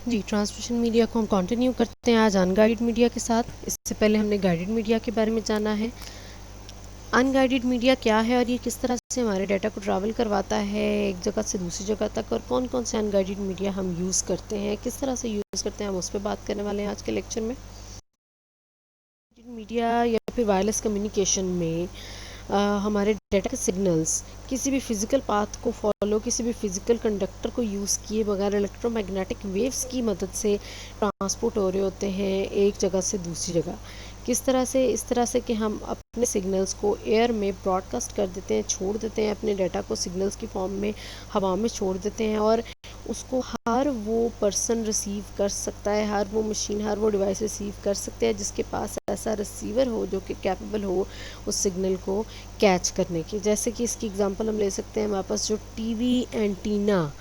जी, transmission media को हम continue करते हैं आज अनगाइडेड मीडिया के साथ। इससे पहले हमने गाइडेड मीडिया के बारे में जाना है। अनगाइडेड मीडिया क्या है और ये किस तरह से हमारे डाटा को ट्रैवल करवाता है एक जगह से दूसरी जगह तक, और कौन कौन से अनगाइडेड मीडिया हम यूज़ करते हैं, किस तरह से यूज़ करते हैं, हम उस पर बात करने वाले हैं आज के लेक्चर में। मीडिया या फिर वायरलेस कम्युनिकेशन में हमारे डाटा के सिग्नल्स किसी भी फिज़िकल पाथ को फॉलो, किसी भी फिज़िकल कंडक्टर को यूज़ किए बगैर इलेक्ट्रोमैग्नेटिक वेव्स की मदद से ट्रांसपोर्ट हो रहे होते हैं एक जगह से दूसरी जगह। किस तरह से? इस तरह से कि हम अपने सिग्नल्स को एयर में ब्रॉडकास्ट कर देते हैं, छोड़ देते हैं अपने डाटा को सिग्नल्स की फॉर्म में हवा में छोड़ देते हैं, और उसको हर वो पर्सन रिसीव कर सकता है, हर वो मशीन, हर वो डिवाइस रिसीव कर सकते हैं जिसके पास ऐसा रिसीवर हो जो कि कैपेबल हो उस सिग्नल को कैच करने की। जैसे कि इसकी एग्जांपल हम ले सकते हैं, हमारे पास जो टीवी एंटीना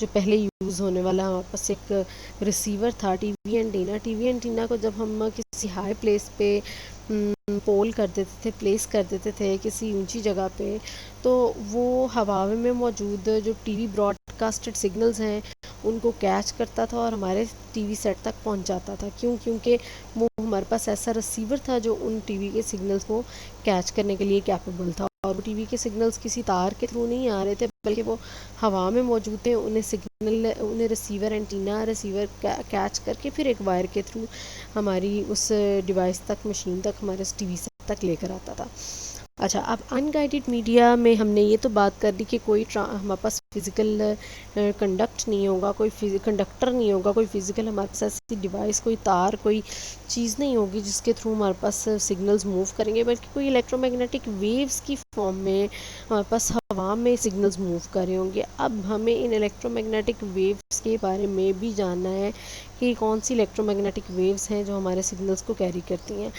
जो पहले यूज़ होने वाला, हमारे पास एक रिसीवर था टीवी एंटीना को जब हम किसी हाई प्लेस पे पोल कर देते थे, प्लेस कर देते थे किसी ऊंची जगह पे, तो वो हवा में मौजूद जो टीवी ब्रॉडकास्टेड सिग्नल्स हैं उनको कैच करता था और हमारे टीवी सेट तक पहुंचाता था। क्यों? क्योंकि वो हमारे पास ऐसा रिसीवर था जो उन टीवी के सिग्नल्स को कैच करने के लिए कैपेबल था, और वो टीवी के सिग्नल्स किसी तार के थ्रू नहीं आ रहे थे बल्कि वो हवा में मौजूद थे। उन्हें रिसीवर एंटीना रिसीवर कैच करके फिर एक वायर के थ्रू हमारी उस डिवाइस तक, मशीन तक, हमारे टीवी सेट तक लेकर आता था। अच्छा, अब अनगाइडेड मीडिया में हमने ये तो बात कर दी कि कोई हमारे पास फिज़िकल कंडक्ट नहीं होगा, कोई कंडक्टर नहीं होगा, कोई फिज़िकल हमारे पास ऐसी डिवाइस, कोई तार, कोई चीज़ नहीं होगी जिसके थ्रू हमारे पास सिग्नल्स मूव करेंगे, बल्कि कोई इलेक्ट्रोमैग्नेटिक वेव्स की फॉर्म में हमारे पास हवा में सिग्नल्स मूव कर रहे होंगे। अब हमें इन इलेक्ट्रोमैग्नेटिक वेव्स के बारे में भी जानना है कि कौन सी इलेक्ट्रोमैग्नेटिक वेव्स हैं जो हमारे सिग्नल्स को कैरी करती हैं।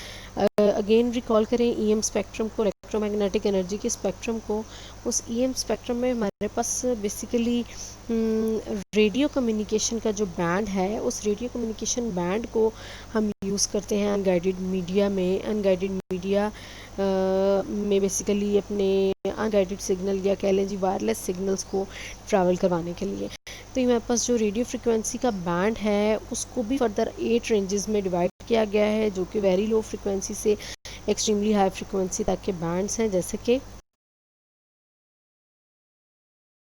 अगेन रिकॉल करें ईएम स्पेक्ट्रम को, इलेक्ट्रोमैग्नेटिक एनर्जी के स्पेक्ट्रम को। उस ईएम स्पेक्ट्रम में हमारे पास बेसिकली रेडियो कम्युनिकेशन का जो बैंड है, उस रेडियो कम्युनिकेशन बैंड को हम यूज़ करते हैं अनगाइडेड मीडिया में। अनगाइडेड मीडिया में बेसिकली अपने अनगाइडेड सिग्नल या कह लें जी वायरलेस सिग्नल्स को ट्रैवल करवाने के लिए। तो हमारे पास जो रेडियो फ्रिक्वेंसी का बैंड है उसको भी फर्दर 8 रेंजेस में डिवाइड किया गया है, जो कि वेरी लो फ्रिक्वेंसी से एक्सट्रीमली हाई फ्रिक्वेंसी तक के बैंड्स हैं। जैसे कि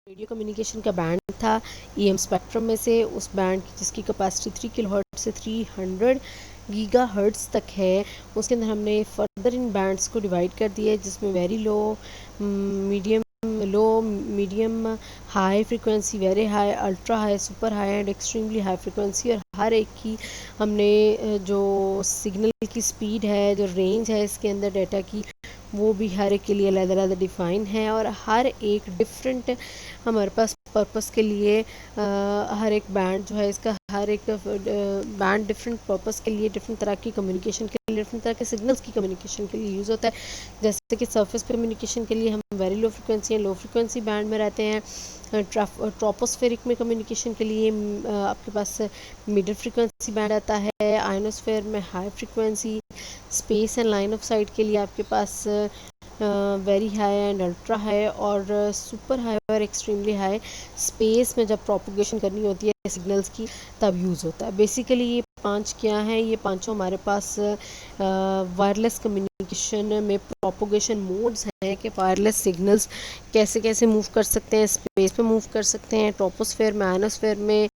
रेडियो कम्युनिकेशन का बैंड था ईएम स्पेक्ट्रम में से, उस बैंड की जिसकी कैपेसिटी 3 किलोहर्ट्ज़ से 300 गीगाहर्ट्ज़ तक है, उसके अंदर हमने फर्दर इन बैंड्स को डिवाइड कर दिया है, जिसमें very low, medium, high frequency, very high, ultra high, super high and extremely high frequency. और हर एक की हमने जो सिग्नल की स्पीड है, जो रेंज है इसके अंदर डाटा की, वो भी हर एक के लिए अलग-अलग डिफ़ाइन है, और हर एक डिफरेंट हमारे पास पर्पस के लिए हर एक बैंड जो है इसका, हर एक बैंड डिफरेंट पर्पस के लिए, डिफरेंट तरह की कम्युनिकेशन के लिए, डिफरेंट तरह के सिग्नल्स की कम्युनिकेशन के लिए यूज़ होता है। जैसे कि सरफेस पे कम्युनिकेशन के लिए हम वेरी लो फ्रिक्वेंसी या लो फ्रिक्वेंसी बैंड में रहते हैं। ट्रोपोस्फेरिक में कम्युनिकेशन के लिए आपके पास मिडिल फ्रिक्वेंसी बैंड आता है। आयनोस्फेयर में high frequency, space and line of sight के लिए आपके पास very high and ultra high, और सुपर हाई और एक्सट्रीमली हाई स्पेस में जब प्रोपोगेशन करनी होती है सिग्नल्स की तब यूज़ होता है। बेसिकली ये 5 क्या हैं? ये पांचों हमारे पास वायरलेस कम्युनिकेशन में प्रोपोगेशन मोड्स हैं कि वायरलेस सिग्नल्स कैसे कैसे मूव कर सकते हैं, स्पेस पे मूव कर सकते हैं, ट्रोपोस्फेयर में, आयनोस्फेयर में,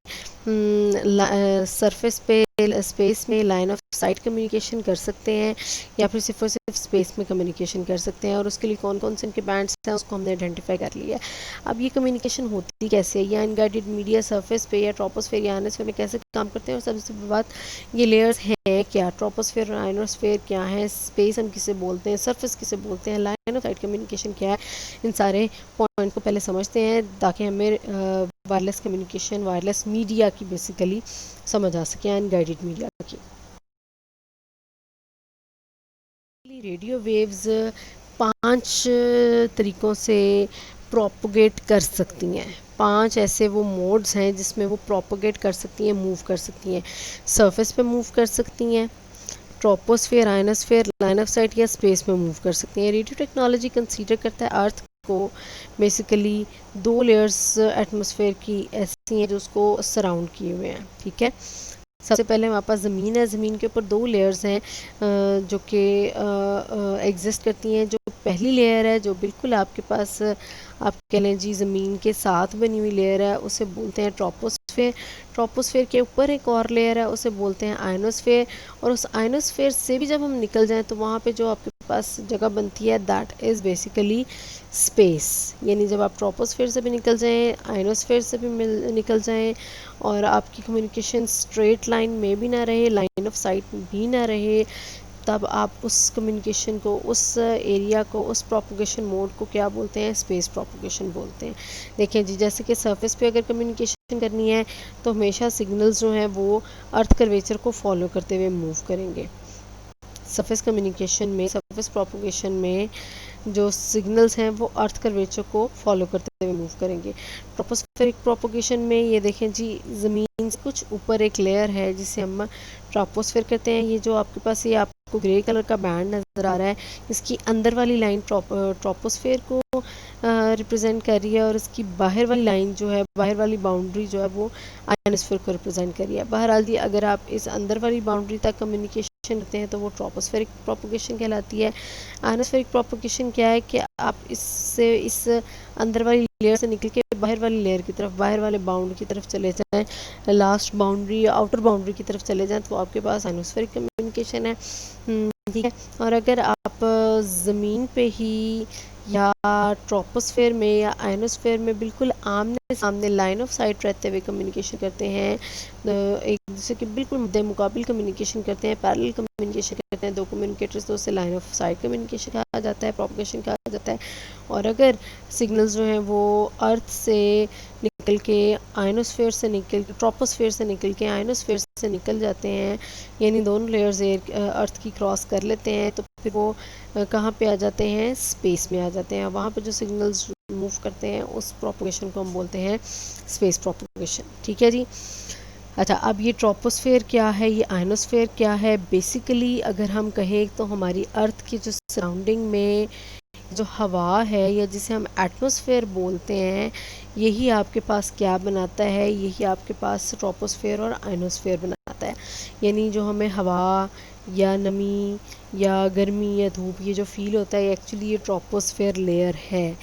सरफेस पे, स्पेस में, लाइन ऑफ साइट कम्युनिकेशन कर सकते हैं, या फिर सिर्फ और सिर्फ स्पेस में कम्युनिकेशन कर सकते हैं, और उसके लिए कौन कौन से इनके बैंड्स हैं उसको हमने आइडेंटिफाई कर लिया है। अब ये कम्युनिकेशन होती कैसे है, या अनगाइडेड मीडिया सरफेस पे या ट्रोपोस्फेयर या आयनोस्फेयर में कैसे काम करते हैं, और सबसे बड़ी बात ये लेयर्स हैं क्या, ट्रोपोस्फेयर और आयनोस्फेयर क्या है, स्पेस हम किसे बोलते हैं, सरफेस किसे बोलते हैं, लाइन ऑफ साइट कम्युनिकेशन क्या है। इन सारे पॉइंट को पहले समझते हैं ताकि हमें वायरलेस कम्युनिकेशन, वायरलेस मीडिया की बेसिकली समझ आ सके, अनगाइडेड मीडिया की। रेडियो वेव्स 5 तरीक़ों से प्रोपोगेट कर सकती हैं। 5 ऐसे वो मोड्स हैं जिसमें वो प्रोपोगेट कर सकती हैं, मूव कर सकती हैं। सरफेस पे मूव कर सकती हैं, troposphere, ionosphere, line of site या स्पेस में मूव कर सकती हैं। रेडियो टेक्नोलॉजी कंसीडर करता है अर्थ को बेसिकली 2 लेयर्स एटमॉस्फेयर की ऐसी ऐसी हैं जो उसको सराउंड किए हुए हैं। ठीक है, सबसे पहले हमारे पास ज़मीन है, ज़मीन के ऊपर दो लेयर्स हैं जो कि एग्जिस्ट करती हैं। जो पहली लेयर है जो बिल्कुल आपके पास आप कह लें जी ज़मीन के साथ बनी हुई लेयर है, उसे बोलते हैं ट्रोपोस्फेयर। ट्रोपोस्फेयर के ऊपर एक और लेयर है, उसे बोलते हैं आयनोस्फेयर। और उस आयनोस्फेयर से भी जब हम निकल जाएं तो वहाँ पे जो आपके पास जगह बनती है दैट इज़ बेसिकली स्पेस। यानी जब आप ट्रोपोस्फेयर से भी निकल जाएं, आयनोस्फेयर से भी निकल जाएं और आपकी कम्युनिकेशन स्ट्रेट लाइन में भी ना रहे, लाइन ऑफ साइट भी ना रहे, तब आप उस कम्युनिकेशन को, उस एरिया को, उस प्रोपोगेशन मोड को क्या बोलते हैं? स्पेस प्रोपोगेशन बोलते हैं। देखिए जी, जैसे कि सरफेस पे अगर कम्युनिकेशन करनी है तो हमेशा सिग्नल्स जो हैं वो अर्थ कर्वेचर को फॉलो करते हुए मूव करेंगे। सरफेस कम्युनिकेशन में, सरफेस प्रोपोगेशन में जो सिग्नल्स हैं वो अर्थ कर्वेचर को फॉलो करते हुए मूव करेंगे। ट्रोपोस्फेरिक प्रोपोगेशन में ये देखें जी, ज़मीन से कुछ ऊपर एक लेयर है जिसे हम ट्रोपोस्फेयर कहते हैं। ये जो आपके पास ये आपको ग्रे कलर का बैंड नज़र आ रहा है, इसकी अंदर वाली लाइन ट्रोपोस्फेयर को रिप्रेजेंट कर रही है और इसकी बाहर वाली लाइन जो है, बाहर वाली बाउंड्री जो है वो आयनोस्फेयर को रिप्रेजेंट कर रही है। बहरहाल जी, अगर आप इस अंदर वाली बाउंड्री तक कम्युनिकेशन करते हैं तो वो ट्रोपोस्फेरिक प्रोपोगेशन कहलाती है। आयनोस्फेरिक प्रोपोगेशन क्या है कि आप इससे इस अंदर वाली लेयर से निकल के बाहर वाली लेयर की तरफ, बाहर वाले बाउंड्री की तरफ चले जाएं, लास्ट बाउंड्री, आउटर बाउंड्री की तरफ चले जाएं, तो आपके पास आयनोस्फेरिक कम्युनिकेशन है। ठीक है, और अगर आप ज़मीन पे ही या ट्रोपोस्फेयर में या आयनोस्फेयर में बिल्कुल आमने सामने लाइन ऑफ साइट रहते हुए कम्युनिकेशन करते हैं, एक दूसरे के बिल्कुल मद्दे मुकाबिल कम्युनिकेशन करते हैं, पैरेलल कम्युनिकेशन करते हैं दो कम्युनिकेटर्स, तो उसे लाइन ऑफ साइट कम्युनिकेशन कहा जाता है, प्रोपगेशन कहा जाता है। और अगर सिग्नल्स जो हैं वो अर्थ से निकल के आयनोस्फेयर से निकल के, ट्रोपोस्फेयर से निकल के आयनोस्फेयर से निकल जाते हैं, यानी दोनों लेयर्स अर्थ की क्रॉस कर लेते हैं, तो फिर वो कहाँ पे आ जाते हैं? स्पेस में आ जाते हैं। वहाँ पे जो सिग्नल्स मूव करते हैं उस प्रोपगेशन को हम बोलते हैं स्पेस प्रोपगेशन। ठीक है जी। अच्छा, अब ये ट्रोपोस्फेयर क्या है, ये आयनोस्फेयर क्या है? बेसिकली अगर हम कहें तो हमारी अर्थ की जो सराउंडिंग में जो हवा है या जिसे हम एटमॉस्फेयर बोलते हैं, यही आपके पास क्या बनाता है? यही आपके पास ट्रोपोस्फेयर और आयनोस्फेयर बनाता है। यानी जो हमें हवा या नमी या गर्मी या धूप ये जो फील होता है, एक्चुअली ये ट्रोपोस्फेयर लेयर है।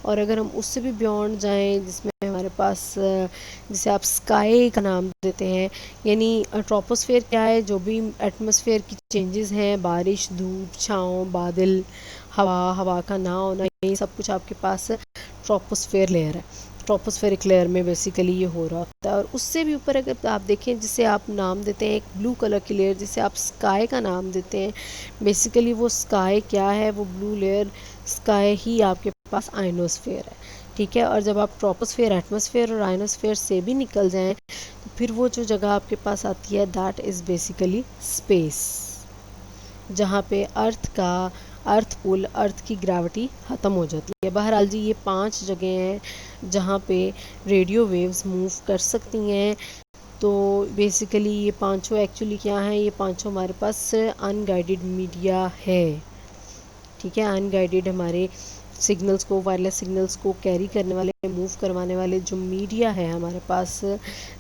और अगर हम उससे भी बियॉन्ड जाएं, जिसमें हमारे पास जिसे आप स्काई का नाम देते हैं, यानी ट्रोपोस्फेयर क्या है? जो भी एटमॉस्फेयर की चेंजेस हैं, बारिश, धूप, छाँव, बादल, हवा का ना होना, ये सब कुछ आपके पास ट्रोपोस्फेयर लेयर है। ट्रोपोस्फेरिक लेयर में बेसिकली ये हो रहा होता है। और उससे भी ऊपर अगर आप देखें, जिसे आप नाम देते हैं एक ब्लू कलर की लेयर, जिसे आप स्काई का नाम देते हैं, बेसिकली वो स्काई क्या है? वो ब्लू लेयर स्काई ही आपके पास आयनोस्फेयर है। ठीक है, और जब आप ट्रोपोस्फेयर, एटमॉस्फेयर और आयनोस्फेयर से भी निकल जाएं तो फिर वो जो जगह आपके पास आती है दैट इज़ बेसिकली स्पेस, जहाँ पे अर्थ पुल, अर्थ की ग्रेविटी ख़त्म हो जाती है। बहरहाल जी, ये 5 जगह हैं जहाँ पे रेडियो वेव्स मूव कर सकती हैं। तो बेसिकली ये पांचों एक्चुअली क्या हैं? ये पांचों हमारे पास अनगाइडेड मीडिया है। ठीक है, अनगाइडेड हमारे सिग्नल्स को, वायरलेस सिग्नल्स को कैरी करने वाले, मूव करवाने वाले जो मीडिया है हमारे पास,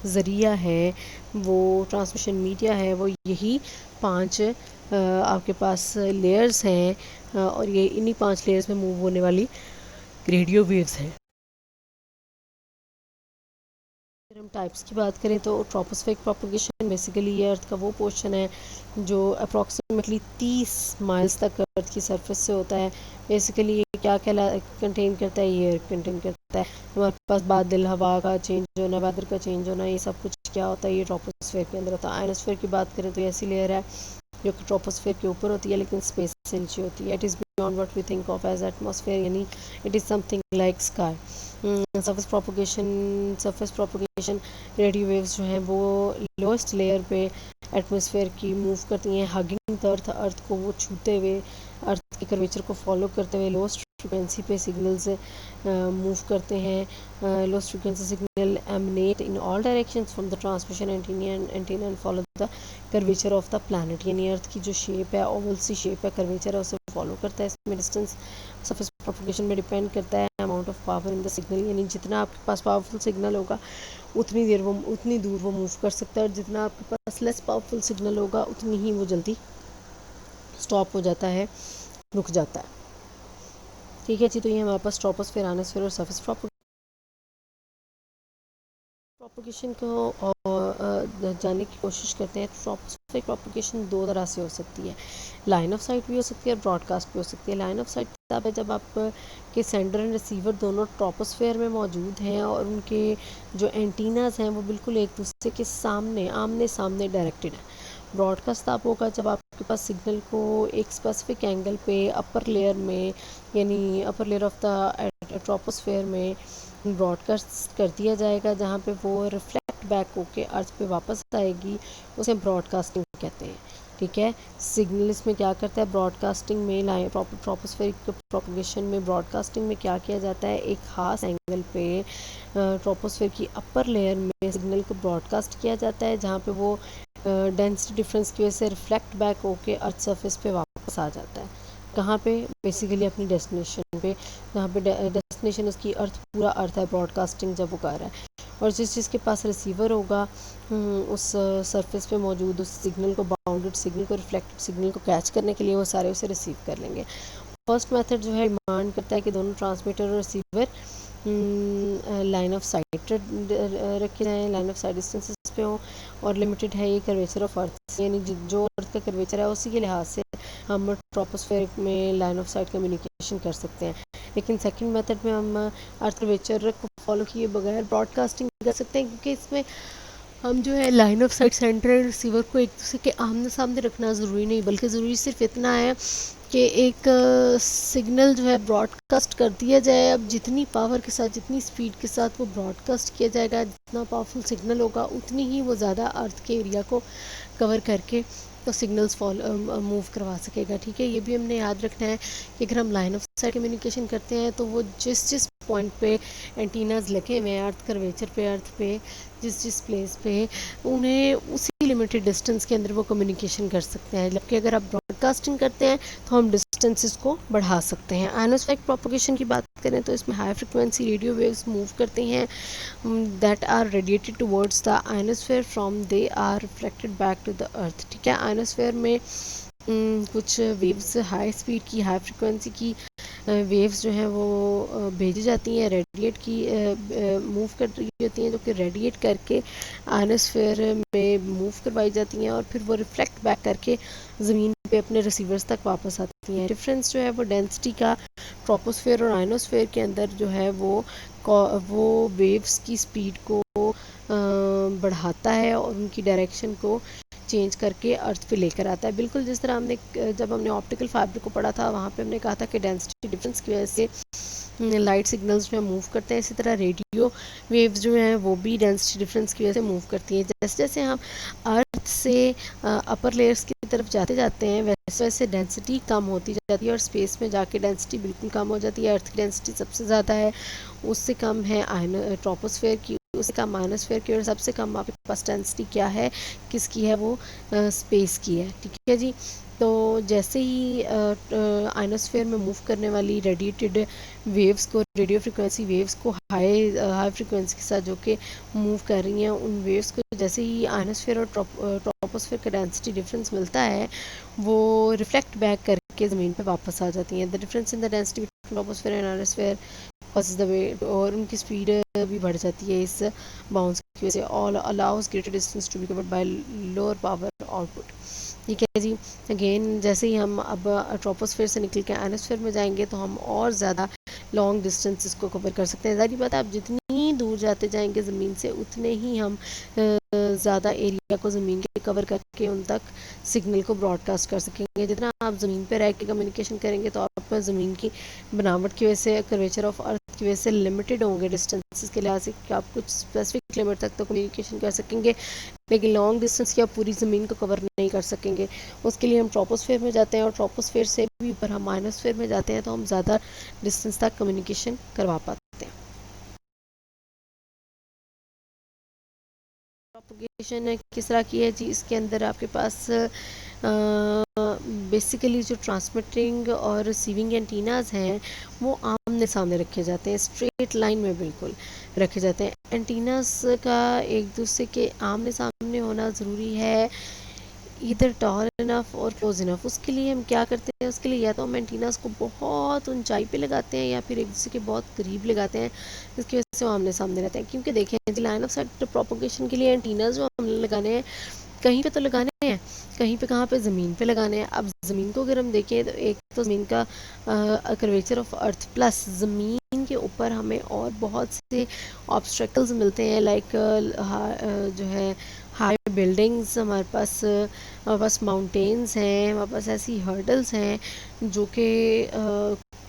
ज़रिया है, वो ट्रांसमिशन मीडिया है, वो यही 5 आपके पास लेयर्स हैं और ये इन्हीं 5 लेयर्स में मूव होने वाली रेडियो वेव्स हैं। अगर हम टाइप्स की बात करें तो ट्रोपोस्फेरिक प्रोपगेशन बेसिकली ये अर्थ का वो पोर्शन है जो अप्रॉक्सीमेटली 30 माइल्स तक अर्थ की सरफेस से होता है। बेसिकली ये क्या कंटेन करता है? ये एयर कंटेन करता है। हमारे पास बादल, हवा का चेंज होना, वेदर का चेंज होना, ये सब कुछ क्या होता है? ये ट्रोपोस्फेयर के अंदर होता है। आयनोस्फेयर की बात करें तो ऐसी लेयर है जो कि ट्रोपोस्फेयर के ऊपर होती है लेकिन स्पेस से नीचे होती है। It is beyond what we think of as atmosphere, यानी it is something like sky. Surface propagation radio waves जो हैं वो लोएस्ट लेयर पे एटमॉस्फेयर की मूव करती हैं, हगिंग द अर्थ को वो छूते हुए, अर्थ के कर्वेचर को फॉलो करते हुए लोएस्ट फ्रिक्वेंसी पे सिग्नल्स मूव करते हैं। Lowest frequency signal eminent in all directions from the transmission antenna and follow the curvature of the planet, यानी अर्थ की जो शेप है, ओवल सी शेप है, कर्वेचर है, उसे फॉलो करता है। इसमें डिस्टेंस सरफेस प्रोपगेशन में डिपेंड करता है amount of power in the signal, यानी जितना आपके पास पावरफुल सिग्नल होगा उतनी दूर वो मूव कर सकता है, और जितना आपके पास लेस पावरफुल सिग्नल होगा उतनी ही वो जल्दी स्टॉप हो जाता है, रुक जाता है। ठीक है जी, तो ये हमारे पास ट्रोपोस्फेयर, आयनोस्फेयर और सरफेस प्रोपगेशन को जानने की कोशिश करते हैं। ट्रोपोस्फेरिक प्रोपगेशन दो तरह से हो सकती है, लाइन ऑफ साइट भी हो सकती है और ब्रॉडकास्ट भी हो सकती है। लाइन ऑफ साइट तब है जब आप के सेंडर एंड रिसीवर दोनों ट्रोपोस्फेयर में मौजूद हैं और उनके जो एंटीनाज हैं वो बिल्कुल एक दूसरे के सामने आमने सामने डायरेक्टेड है। ब्रॉडकास्ट तब होगा जब आपके पास सिग्नल को एक स्पेसिफिक एंगल पे अपर लेयर में, यानी upper layer of the troposphere में ब्रॉडकास्ट कर दिया जाएगा, जहाँ पे वो रिफ्लेक्ट बैक होके अर्थ पे वापस आएगी, उसे ब्रॉडकास्टिंग कहते हैं। ठीक है, सिग्नल इसमें क्या करता है, ब्रॉडकास्टिंग में ट्रोपोस्फेरिक प्रोपगेशन में ब्रॉडकास्टिंग में क्या किया जाता है, एक खास एंगल पे ट्रोपोस्फेयर की अपर लेयर में सिग्नल को ब्रॉडकास्ट किया जाता है, जहाँ पे वो डेंसिटी डिफरेंस की वजह से रिफ्लेक्ट बैक होके अर्थ सरफेस पे वापस आ जाता है। कहाँ पे, बेसिकली अपनी डेस्टिनेशन पे, जहाँ पे डेस्टिनेशन उसकी अर्थ, पूरा अर्थ है ब्रॉडकास्टिंग जब वो कर रहा है। और जिस जिसके पास रिसीवर होगा उस सरफेस पे मौजूद उस सिग्नल को, बाउंडेड सिग्नल को, रिफ्लेक्टेड सिग्नल को कैच करने के लिए वो सारे उसे रिसीव कर लेंगे। फर्स्ट मेथड जो है डिमांड करता है कि दोनों ट्रांसमीटर और रिसीवर लाइन ऑफ साइट रखे जाएँ, लाइन ऑफ साइट डिस्टेंसेस पे हों, और लिमिटेड है ये कर्वेचर ऑफ अर्थ, यानी जो अर्थ का कर्वेचर है उसी के लिहाज से हम ट्रोपोस्फेरिक में लाइन ऑफ साइट कम्युनिकेशन कर सकते हैं। लेकिन सेकंड मेथड में हम अर्थ कर्वेचर को फॉलो किए बगैर ब्रॉडकास्टिंग कर सकते हैं, क्योंकि इसमें हम जो है line of site centre and receiver को एक दूसरे के आमने सामने रखना ज़रूरी नहीं, बल्कि ज़रूरी सिर्फ इतना है कि एक सिग्नल जो है ब्रॉडकास्ट कर दिया जाए। अब जितनी पावर के साथ, जितनी स्पीड के साथ वो ब्रॉडकास्ट किया जाएगा, जितना पावरफुल सिग्नल होगा उतनी ही वो ज़्यादा अर्थ के एरिया को कवर करके तो सिग्नल्स मूव करवा सकेगा। ठीक है, ये भी हमने याद रखना है कि अगर हम लाइन ऑफ साइट कम्युनिकेशन करते हैं तो वो जिस जिस पॉइंट पे एंटीनाज लगे हुए हैं अर्थ कर्वेचर पे, अर्थ पे जिस जिस प्लेस पे, उन्हें उसी लिमिटेड डिस्टेंस के अंदर वो कम्युनिकेशन कर सकते हैं। जबकि अगर आप ब्रॉडकास्टिंग करते हैं तो हम डिस्टेंसेस को बढ़ा सकते हैं। आयनोस्फेरिक प्रोपगेशन की बात करें तो इसमें high frequency radio waves move करते हैं that are radiated towards the ionosphere from they are reflected back to the earth। ठीक है, आयनोस्फेयर में कुछ वेव्स हाई स्पीड की, हाई फ्रिक्वेंसी की वेव्स जो हैं वो भेजी जाती हैं, रेडिएट की मूव कर रही होती हैं, जो कि रेडिएट करके आयनोस्फेयर में मूव करवाई जाती हैं और फिर वो रिफ्लेक्ट बैक करके ज़मीन पे अपने रिसीवर्स तक वापस आती हैं। डिफरेंस जो है वो डेंसिटी का ट्रोपोस्फेयर और आयनोस्फेयर के अंदर जो है वो वेव्स की स्पीड को बढ़ाता है और उनकी डायरेक्शन को चेंज करके अर्थ पे लेकर आता है। बिल्कुल जिस तरह जब हमने ऑप्टिकल फाइबर को पढ़ा था, वहाँ पे हमने कहा था कि डेंसिटी डिफरेंस की वजह से लाइट सिग्नल्स जो है मूव करते हैं, इसी तरह रेडियो वेव्स जो हैं वो भी डेंसिटी डिफरेंस की वजह से मूव करती हैं। जैसे जैसे हम अर्थ से अपर लेयर्स की तरफ जाते जाते हैं, वैसे वैसे डेंसिटी कम होती जाती है और स्पेस में जाके डेंसिटी बिल्कुल कम हो जाती है। अर्थ की डेंसिटी सबसे ज़्यादा है, उससे कम है ट्रोपोस्फेयर की, उससे कम आयनोस्फेयर की, और सबसे कम आपके पास डेंसिटी क्या है, किसकी है, वो स्पेस की है। ठीक है जी, तो जैसे ही आयनोस्फेयर में मूव करने वाली रेडिएटेड वेव्स को, रेडियो फ्रिक्वेंसी वेव्स को हाई फ्रिक्वेंसी के साथ जो कि मूव कर रही हैं, उन वेव्स को जैसे ही आयनोस्फेयर और ट्रोपोस्फेयर का डेंसिटी डिफरेंस मिलता है, वो रिफ्लेक्ट बैक करके ज़मीन पे वापस आ जाती हैं। The difference in the density between troposphere and ionosphere causes the way, और उनकी स्पीड भी बढ़ जाती है इस बाउंस की वजह से। All allows greater distance to be covered by lower power output. ठीक है जी, अगेन जैसे ही हम अब ट्रोपोस्फेयर से निकल के आयनोस्फेयर में जाएंगे तो हम और ज़्यादा लॉन्ग डिस्टेंसेस को कवर कर सकते हैं। ज़ाहिर बात है, आप जितनी दूर जाते जाएंगे ज़मीन से उतने ही हम ज़्यादा एरिया को ज़मीन के कवर करके उन तक सिग्नल को ब्रॉडकास्ट कर सकेंगे। जितना आप ज़मीन पर रह के कम्युनिकेशन करेंगे तो आप ज़मीन की बनावट की वजह से, कर्वेचर ऑफ अर्थ की वजह से लिमिटेड होंगे डिस्टेंसेस के लिहाज से कि आप कुछ स्पेसिफिक लिमिट तक तो कम्युनिकेशन कर सकेंगे, लेकिन लॉन्ग डिस्टेंस की आप पूरी ज़मीन को कवर नहीं कर सकेंगे। उसके लिए हम ट्रोपोस्फेयर में जाते हैं और ट्रोपोस्फेयर से भी ऊपर हम आयनोस्फेयर में जाते हैं, तो हम ज़्यादा डिस्टेंस तक कम्युनिकेशन करवा पाते हैं। प्रोपगेशन किस तरह की है जी, इसके अंदर आपके पास बेसिकली जो ट्रांसमिटिंग और रिसीविंग एंटीनाज हैं वो आमने सामने रखे जाते हैं, स्ट्रेट लाइन में बिल्कुल रखे जाते हैं। एंटीनाज का एक दूसरे के आमने सामने होना ज़रूरी है, इधर टॉल इनफ और क्लोज इनफ। उसके लिए हम क्या करते हैं, उसके लिए या तो हम एंटीनास को बहुत ऊंचाई पे लगाते हैं या फिर एक दूसरे के बहुत करीब लगाते हैं, जिसकी वजह से वो आमने सामने रहते हैं। क्योंकि देखें लाइन ऑफ साइट प्रोपोगेशन के लिए एंटीनास जो हमने लगाने हैं कहीं पे तो लगाने हैं, कहीं पे कहाँ पे ज़मीन पे लगाने हैं। अब ज़मीन को अगर हम देखें तो एक तो ज़मीन का कर्वेचर ऑफ अर्थ प्लस ज़मीन के ऊपर हमें और बहुत से ऑब्स्ट्रक्ल्स मिलते हैं, लाइक जो है हाई बिल्डिंग्स, हमारे पास माउंटेन्स हैं, हमारे पास ऐसी हर्डल्स हैं जो कि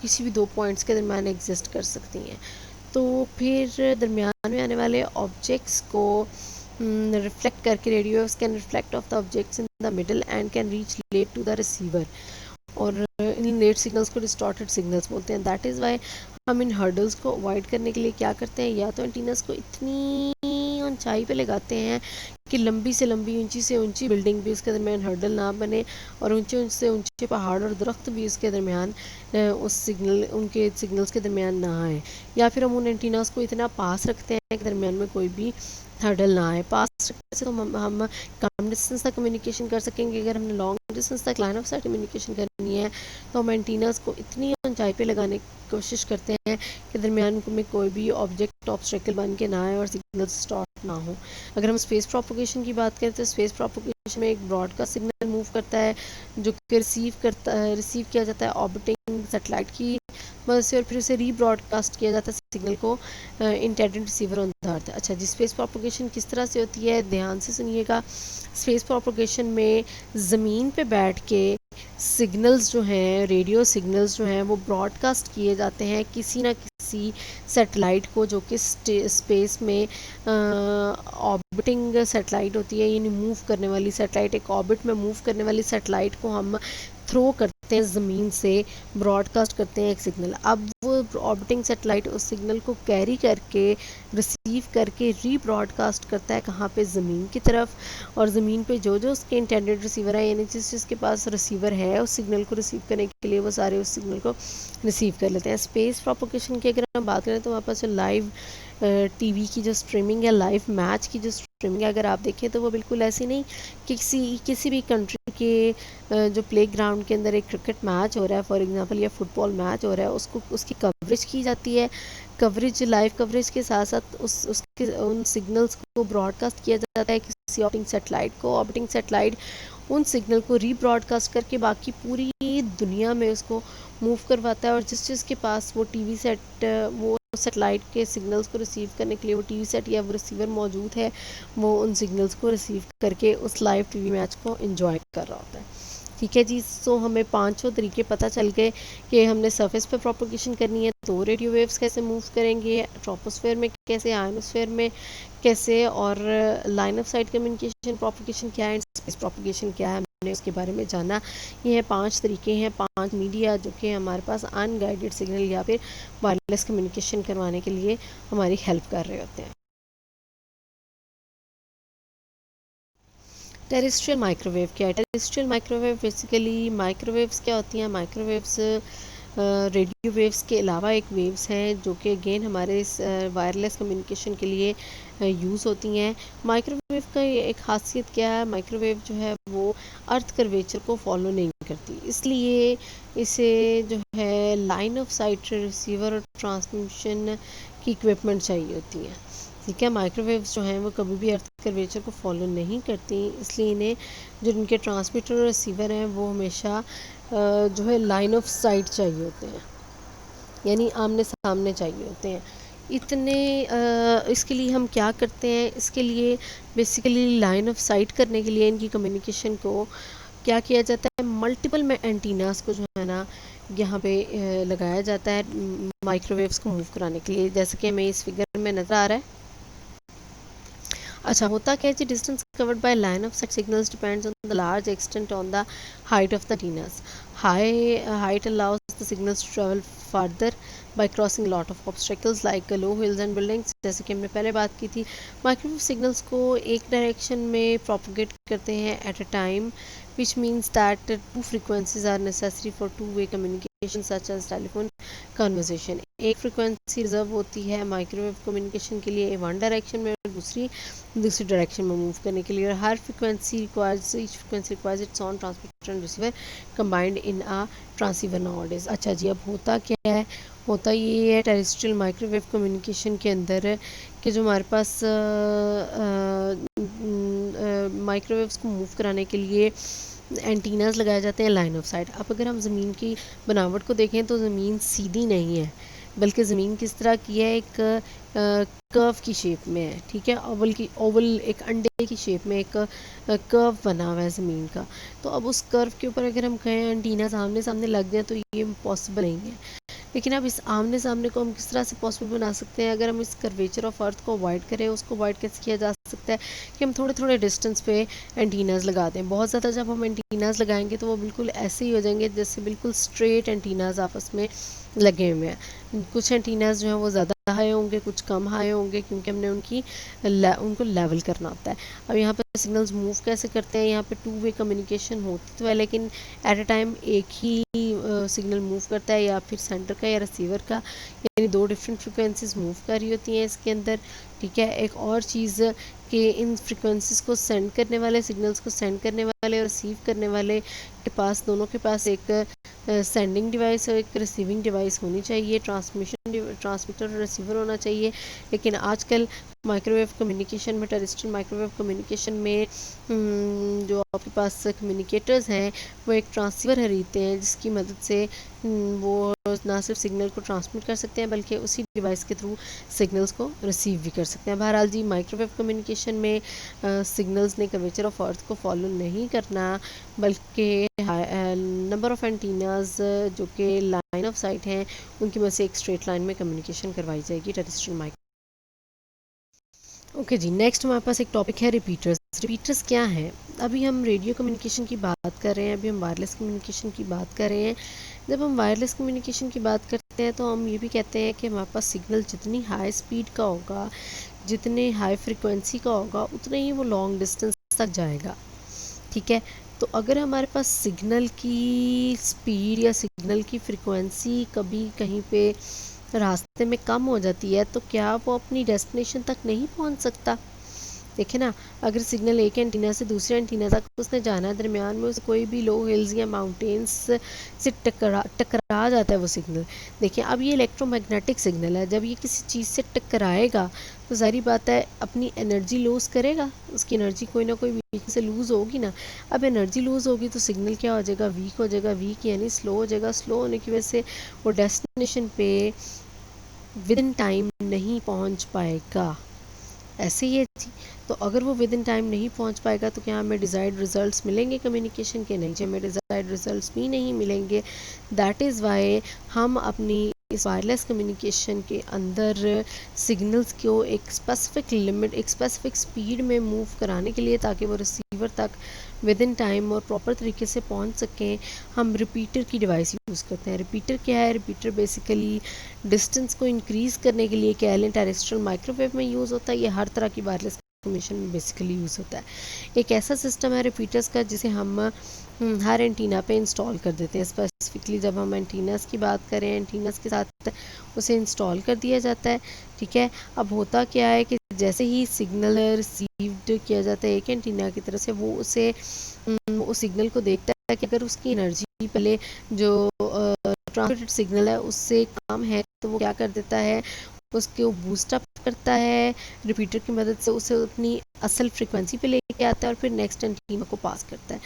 किसी भी दो पॉइंट्स के दरमियान एग्जिस्ट कर सकती हैं। तो फिर दरमियान में आने वाले ऑब्जेक्ट्स को रिफ्लेक्ट करके radio waves can reflect off the objects in the middle and can reach late to the receiver, और इन लेट सिग्नल्स को डिस्टॉर्टेड सिग्नल्स बोलते हैं। दैट इज़ वाई हम इन हर्डल्स को अवॉइड करने के लिए क्या करते हैं, या तो एंटीनास को इतनी ऊंचाई पे लगाते हैं कि लंबी से लंबी ऊंची से ऊंची बिल्डिंग भी उसके दरमियान हर्डल ना बने, और ऊंचे से ऊंचे पहाड़ और दरख्त भी उसके दरमियान उनके सिग्नल्स के दरमियान ना आए। या फिर हम उन एंटीनास को इतना पास रखते हैं कि दरमियान में कोई भी हर्डल ना आए। पास रखने से तो हम कम डिस्टेंस तक कम्युनिकेशन कर सकेंगे। अगर हमने लॉन्ग डिस्टेंस तक लाइन ऑफ साइट कम्युनिकेशन करनी है तो हम एंटीनास को इतनी ऊंचाई पे लगाने की कोशिश करते हैं कि दरमियान में कोई भी ऑब्जेक्ट ऑब्स्ट्रैकल बन के ना आए और सिग्नल स्टॉप ना हो। अगर हम स्पेस प्रोपोगेशन की बात करें तो स्पेस प्रोपोगेशन में एक ब्रॉडकास्ट सिग्नल मूव करता है जो कि रिसीव किया जाता है ऑर्बिटिंग सैटेलाइट की मदद से, और फिर उसे रीब्रॉडकास्ट किया जाता है सिग्नल को intended receiver on the earth. अच्छा जी, स्पेस प्रोपोगेशन किस तरह से होती है, ध्यान से सुनिएगा। स्पेस प्रोपोगेशन में ज़मीन पे बैठ के सिग्नल्स जो हैं, रेडियो सिग्नल्स जो हैं, वो ब्रॉडकास्ट किए जाते हैं किसी ना किसी सैटेलाइट को जो कि स्पेस में ऑर्बिटिंग सैटेलाइट होती है, यानी मूव करने वाली सैटेलाइट, एक ऑर्बिट में मूव करने वाली सैटेलाइट को हम थ्रो करते हैं ज़मीन से, ब्रॉडकास्ट करते हैं एक सिग्नल। अब वो ऑर्बिटिंग सैटेलाइट उस सिग्नल को कैरी करके रिसीव करके रीब्रॉडकास्ट करता है कहाँ पे, ज़मीन की तरफ, और ज़मीन पे जो जो उसके इंटेंडेड रिसीवर है, यानी जिसके पास रिसीवर है उस सिग्नल को रिसीव करने के लिए वो सारे उस सिग्नल को रिसीव कर लेते हैं। स्पेस प्रोपोगेशन की अगर हम बात करें तो हमारे पास जो लाइव टीवी की जो स्ट्रीमिंग है, लाइव मैच की जो स्ट्रीमिंग है, अगर आप देखें तो वो बिल्कुल ऐसी नहीं कि किसी भी कंट्री के जो प्ले ग्राउंड के अंदर एक क्रिकेट मैच हो रहा है फॉर एग्जांपल, या फुटबॉल मैच हो रहा है, उसको उसकी कवरेज की जाती है। कवरेज, लाइव कवरेज के साथ साथ उसके उन सिग्नल्स को ब्रॉडकास्ट किया जाता है किसी ऑर्बिटिंग सैटेलाइट को। ऑर्बिटिंग सैटेलाइट उन सिग्नल को रीब्रॉडकास्ट करके बाकी पूरी दुनिया में उसको मूव करवाता है, और जिसके पास वो टीवी सेट, वो सेटेलाइट के सिग्नल्स को रिसीव करने के लिए वो टीवी सेट या वो रिसीवर मौजूद है, वो उन सिग्नल्स को रिसीव करके उस लाइव टीवी मैच को एंजॉय कर रहा होता है। ठीक है जी, सो हमें पांचों तरीके पता चल गए कि हमने सरफेस पे प्रोपोगेशन करनी है तो रेडियो वेव्स कैसे मूव करेंगे, ट्रोपोस्फेयर में कैसे, आयनोस्फेयर में कैसे, और line of site communication propagation क्या है, स्पेस प्रोपोगेशन क्या है, हमने उसके बारे में जाना। ये है 5 तरीके हैं, 5 मीडिया जो कि हमारे पास अनगाइडेड सिग्नल या फिर वायरलेस कम्युनिकेशन करवाने के लिए हमारी हेल्प कर रहे होते हैं। टेरेस्ट्रियल माइक्रोवेव क्या है? टेरेस्ट्रियल माइक्रोवेव बेसिकली, माइक्रोवेव्स क्या होती हैं? माइक्रोवेव्स रेडियो वेव्स के अलावा एक वेव्स हैं जो कि अगेन हमारे वायरलेस कम्युनिकेशन के लिए यूज़ होती हैं। माइक्रोवेव का एक खासियत क्या है, माइक्रोवेव जो है वो अर्थ कर्वेचर को फॉलो नहीं करती, इसलिए इसे जो है लाइन ऑफ साइट रिसीवर और ट्रांसमिशन की इक्विपमेंट चाहिए होती है। ठीक है, माइक्रोवेव्स जो हैं वो कभी भी अर्थ कर्वेचर को फॉलो नहीं करती, इसलिए इन्हें जो इनके ट्रांसमीटर और रिसीवर हैं वो हमेशा जो है लाइन ऑफ साइट चाहिए होते हैं, यानी आमने सामने चाहिए होते हैं। इसके लिए हम क्या करते हैं, इसके लिए बेसिकली लाइन ऑफ साइट करने के लिए इनकी कम्युनिकेशन को क्या किया जाता है, मल्टीपल में एंटीनास को जो है ना यहाँ पे लगाया जाता है माइक्रोवेव्स को मूव कराने के लिए, जैसे कि हमें इस फिगर में नज़र आ रहा है। अच्छा, होता क्या है जी, distance covered by line of sight signals depends on the large extent on the height of the antennas. Height allows the signals to travel farther by crossing lot of obstacles like low hills and buildings. जैसे कि हमने पहले बात की थी, microwave signals को एक direction में प्रोपोगेट करते हैं at a time, which means that two frequencies are necessary for two-way communication such as telephone conversation. एक फ्रिक्वेंसी रिजर्व होती है माइक्रोवेव कम्युनिकेशन के लिए वन डायरेक्शन में और दूसरी डायरेक्शन में मूव करने के लिए, और हर frequency requires its own transmitter and receiver combined in a transceiver nowadays. अच्छा जी, अब होता क्या है, होता ये है टेरेस्ट्रियल माइक्रोवेव कम्युनिकेशन के अंदर कि जो हमारे पास माइक्रोवेव्स को मूव कराने के लिए एंटीनास लगाए जाते हैं लाइन ऑफ साइट। अब अगर हम ज़मीन की बनावट को देखें तो ज़मीन सीधी नहीं है, बल्कि ज़मीन किस तरह की है, एक कर्व की शेप में है, ठीक है, ओवल एक अंडे की शेप में एक कर्व बना हुआ है ज़मीन का। तो अब उस कर्व के ऊपर अगर हम कहें एंटीना सामने सामने लग जाए तो ये पॉसिबल नहीं है। लेकिन अब इस आमने सामने को हम किस तरह से पॉसिबल बना सकते हैं, अगर हम इस कर्वेचर ऑफ अर्थ को अवॉइड करें, उसको अवॉइड कैसे किया जा सकता है कि हम थोड़े थोड़े डिस्टेंस पे एंटीनाज लगा दें। बहुत ज़्यादा जब हम एंटीनाज लगाएंगे तो वो बिल्कुल ऐसे ही हो जाएंगे जैसे बिल्कुल स्ट्रेट एंटीनाज आपस में लगे हुए हैं। कुछ एंटीनाज जो हैं वो ज़्यादा हाई होंगे, कुछ कम हाई होंगे, क्योंकि हमने उनको लेवल करना होता है। अब यहाँ पे सिग्नल्स मूव कैसे करते हैं, यहाँ पे टू वे कम्युनिकेशन होती तो है, लेकिन एट अ टाइम एक ही सिग्नल मूव करता है, या फिर सेंटर का या रिसीवर का, यानी दो डिफरेंट फ्रिक्वेंसीज मूव कर रही होती हैं इसके अंदर, ठीक है। एक और चीज़ कि इन फ्रिक्वेंसीज को सेंड करने वाले, सिग्नल्स को सेंड करने वाले और रिसीव करने वाले के पास, दोनों के पास एक सेंडिंग डिवाइस और एक रिसीविंग डिवाइस होनी चाहिए, ट्रांसमीटर और रिसीवर होना चाहिए। लेकिन आजकल माइक्रोवेव कम्युनिकेशन में, टेरेस्ट्रियल माइक्रोवेव कम्युनिकेशन में जो आपके पास कम्युनिकेटर्स हैं वो एक ट्रांसीवर खरीदते हैं जिसकी मदद से वो ना सिर्फ सिग्नल को ट्रांसमिट कर सकते हैं बल्कि उसी डिवाइस के थ्रू सिग्नल्स को रिसीव भी कर सकते हैं। बहरहाल जी, माइक्रोवेव कम्युनिकेशन में सिग्नल्स ने कर्वेचर ऑफ अर्थ को फॉलो नहीं करना, बल्कि नंबर ऑफ एंटीनाज जो कि लाइन ऑफ साइट हैं उनकी वजह से एक स्ट्रेट लाइन में कम्युनिकेशन करवाई जाएगी टेरेस्ट्रियल माइक्रो। ओके जी, नेक्स्ट हमारे पास एक टॉपिक है रिपीटर्स। रिपीटर्स क्या हैं? अभी हम रेडियो कम्युनिकेशन की बात कर रहे हैं, अभी हम वायरलेस कम्युनिकेशन की बात कर रहे हैं। जब हम वायरलेस कम्युनिकेशन की बात करते हैं तो हम ये भी कहते हैं कि हमारे पास सिग्नल जितनी हाई स्पीड का होगा, जितने हाई फ्रिक्वेंसी का होगा, उतना ही वो लॉन्ग डिस्टेंस तक जाएगा, ठीक है। तो अगर हमारे पास सिग्नल की स्पीड या सिग्नल की फ्रिक्वेंसी कभी कहीं पे रास्ते में कम हो जाती है तो क्या वो अपनी डेस्टिनेशन तक नहीं पहुंच सकता? देखिए ना, अगर सिग्नल एक एंटीना से दूसरे एंटीना तक उसने जाना है, दरमियान में उसे कोई भी लो हिल्स या माउंटेन्स से टकरा जाता है वो सिग्नल। देखिए, अब ये इलेक्ट्रोमैग्नेटिक सिग्नल है, जब ये किसी चीज़ से टकराएगा तो सारी बात है अपनी एनर्जी लूज़ करेगा, उसकी एनर्जी कोई ना कोई बीच से लूज़ होगी ना। अब एनर्जी लूज़ होगी तो सिग्नल क्या हो जाएगा, वीक हो जाएगा, वीक यानी स्लो हो जाएगा। स्लो होने की वजह से वो डेस्टिनेशन पे विद इन टाइम नहीं पहुंच पाएगा। ऐसे ही है जी। तो अगर वो विद इन टाइम नहीं पहुंच पाएगा तो क्या हमें डिज़ायर्ड रिजल्ट्स मिलेंगे कम्युनिकेशन के? नहीं जी, हमें डिज़ायर्ड रिजल्ट्स भी नहीं मिलेंगे। दैट इज़ वाई हम अपनी इस वायरलेस कम्युनिकेशन के अंदर सिग्नल्स को एक स्पेसिफिक लिमिट, एक स्पेसिफिक स्पीड में मूव कराने के लिए, ताकि वो रिसीवर तक विद इन टाइम और प्रॉपर तरीके से पहुंच सकें, हम रिपीटर की डिवाइस यूज़ करते हैं। रिपीटर क्या है? रिपीटर बेसिकली डिस्टेंस को इंक्रीज़ करने के लिए कह लें टेरेस्ट्रियल माइक्रोवेव में यूज़ होता है, ये हर तरह की वायरलेस कम्युनिकेशन में बेसिकली यूज़ होता है। एक ऐसा सिस्टम है रिपीटर्स का जिसे हम हर एंटीना पे इंस्टॉल कर देते हैं। स्पेसिफिकली जब हम एंटीनास की बात करें, एंटीनास के साथ उसे इंस्टॉल कर दिया जाता है, ठीक है। अब होता क्या है कि जैसे ही सिग्नल रिसीव्ड किया जाता है एक एंटीना की तरफ से, वो उसे उस सिग्नल को देखता है कि अगर उसकी एनर्जी पहले जो ट्रांसमिटेड सिग्नल है उससे कम है तो वो क्या कर देता है, उसके बूस्ट अप करता है, रिपीटर की मदद से उसे अपनी असल फ्रिक्वेंसी पे लेके आता है और फिर नेक्स्ट एंटीना को पास करता है।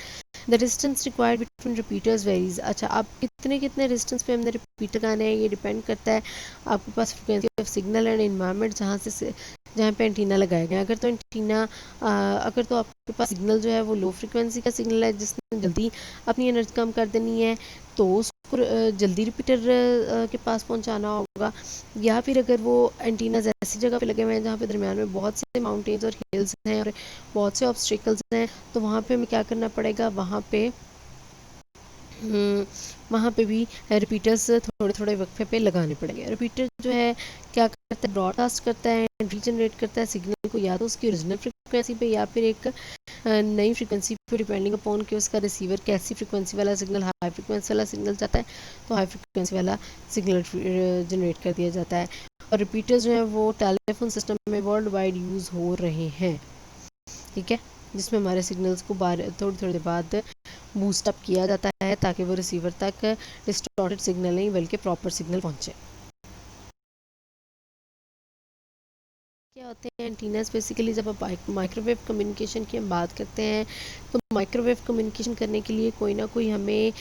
The distance required between repeaters varies. अच्छा, आप कितने कितने डिस्टेंस पे हमने रिपीटर लगाना है ये डिपेंड करता है आपके पास frequency of signal and environment जहाँ पे एंटीना लगाया गया। अगर तो आपके पास सिग्नल जो है वो लो फ्रिक्वेंसी का सिग्नल है जिसने जल्दी अपनी एनर्जी कम कर देनी है, तो उसको जल्दी रिपीटर के पास पहुंचाना होगा, या फिर अगर वो एंटीनाज ऐसी जगह पे लगे हुए हैं जहाँ पे दरमियान में बहुत से माउंटेन्स और हिल्स हैं और बहुत से ऑब्स्टिकल्स हैं, तो वहाँ पे हमें क्या करना पड़ेगा, वहाँ पे भी रिपीटर्स थोड़े थोड़े वक्फे पे लगाने पड़ेंगे। रिपीटर जो है क्या करता है, ब्रॉडकास्ट करता है, रीजनरेट करता है सिग्नल को, या तो उसकी ओरिजिनल फ्रिक्वेंसी पे या फिर एक नई फ्रिक्वेंसी पे, डिपेंडिंग अपॉन कि उसका रिसीवर कैसी फ्रिक्वेंसी वाला सिग्नल, हाई फ्रिक्वेंसी वाला सिग्नल चाहता है तो हाई फ्रिक्वेंसी वाला सिग्नल जनरेट कर दिया जाता है। और रिपीटर्स जो है वो टेलीफोन सिस्टम में वर्ल्ड वाइड यूज़ हो रहे हैं, ठीक है, जिसमें हमारे सिग्नल्स को थोड़ी थोड़ी देर बाद बूस्ट अप किया जाता है ताकि वो रिसीवर तक डिस्टॉर्टेड सिग्नल नहीं बल्कि प्रॉपर सिग्नल पहुंचे। क्या होते हैं एंटीनास, बेसिकली जब आप माइक्रोवेव कम्युनिकेशन की हम बात करते हैं तो माइक्रोवेव कम्युनिकेशन करने के लिए कोई ना कोई हमें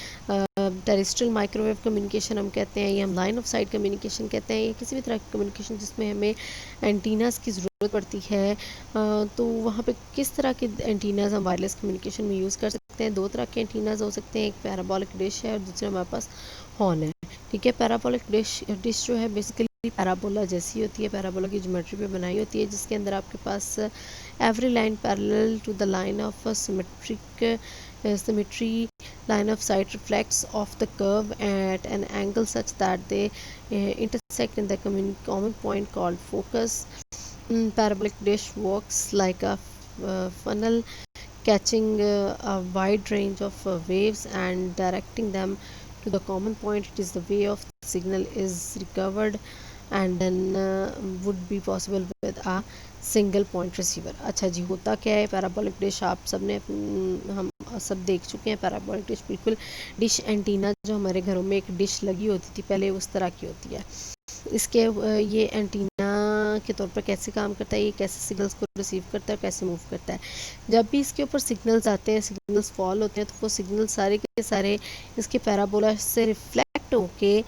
टेरेस्ट्रियल माइक्रोवेव कम्युनिकेशन हम कहते हैं, या हम लाइन ऑफ साइट कम्युनिकेशन कहते हैं, या किसी भी तरह की कम्युनिकेशन जिसमें हमें एंटीनास की ज़रूरत पड़ती है, तो वहाँ पे किस तरह के एंटीनास हम वायरलेस कम्युनिकेशन में यूज़ कर सकते हैं। दो तरह के एंटीनास हो सकते हैं, एक पैराबोलिक डिश है और दूसरा हमारे पास हॉर्न है, ठीक है। पैराबोलिक डिश जो है बेसिकली पैराबोला जैसी होती है, पैराबोला की ज्योमेट्री पे बनाई होती है, जिसके अंदर आपके पास every line parallel to the line of symmetry line of sight reflects off the curve at an angle such that they intersect in the common point called focus. Parabolic dish works like a funnel, catching a wide range of waves and directing them to the common point. It is the way of the signal is recovered and then would be possible with a single point receiver. अच्छा जी, होता क्या है parabolic dish, आप सब ने हम सब देख चुके हैं। पैराबोलिक डिश बिल्कुल डिश एंटीना जो हमारे घरों में एक डिश लगी होती थी पहले, उस तरह की होती है। इसके ये एंटीना के तौर पर कैसे काम करता है, ये कैसे सिग्नल्स को रिसीव करता है, कैसे मूव करता है। जब भी इसके ऊपर सिग्नल्स आते हैं, सिग्नल्स फॉल होते हैं, तो वो सिग्नल सारे के सारे इसके पैराबोला से रिफ्लेक्ट होके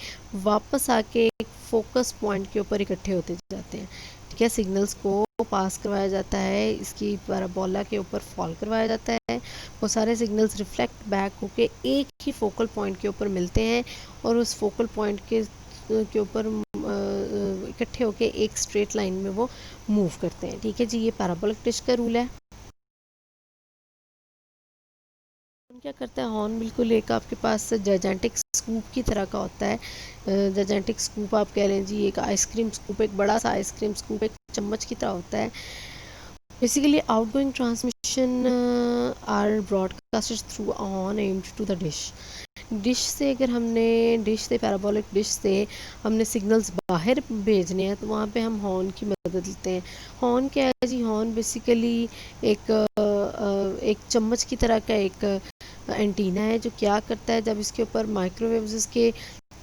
वापस आके एक फोकस पॉइंट के ऊपर इकट्ठे होते जाते हैं, ठीक है। सिग्नल्स को पास करवाया जाता है, इसकी पैराबोला के ऊपर फॉल करवाया जाता है, वो सारे सिग्नल्स रिफ्लेक्ट बैक होके एक ही फोकल पॉइंट के ऊपर मिलते हैं और उस फोकल पॉइंट के ऊपर इकट्ठे होके एक स्ट्रेट लाइन में वो मूव करते हैं, ठीक है जी। ये पैराबोलिक डिश का रूल है। क्या करता है हॉर्न, बिल्कुल एक आपके पास जायजेंटिक स्कूप की तरह का होता है। जायजेंटिक स्कूप आप कह लें जी, एक आइसक्रीम स्कूप, एक बड़ा सा आइसक्रीम स्कूप एक चम्मच की तरह होता है। Basically outgoing transmission are broadcasted through a horn aimed to the dish. Dish से अगर हमने डिश से पैराबोलिक डिश से हमने सिग्नल्स बाहर भेजने हैं तो वहाँ पे हम हॉर्न की मदद लेते हैं। हॉर्न क्या है जी, हॉर्न बेसिकली एक चम्मच की तरह का एक एंटीना है जो क्या करता है, जब इसके ऊपर माइक्रोवेव्स इसके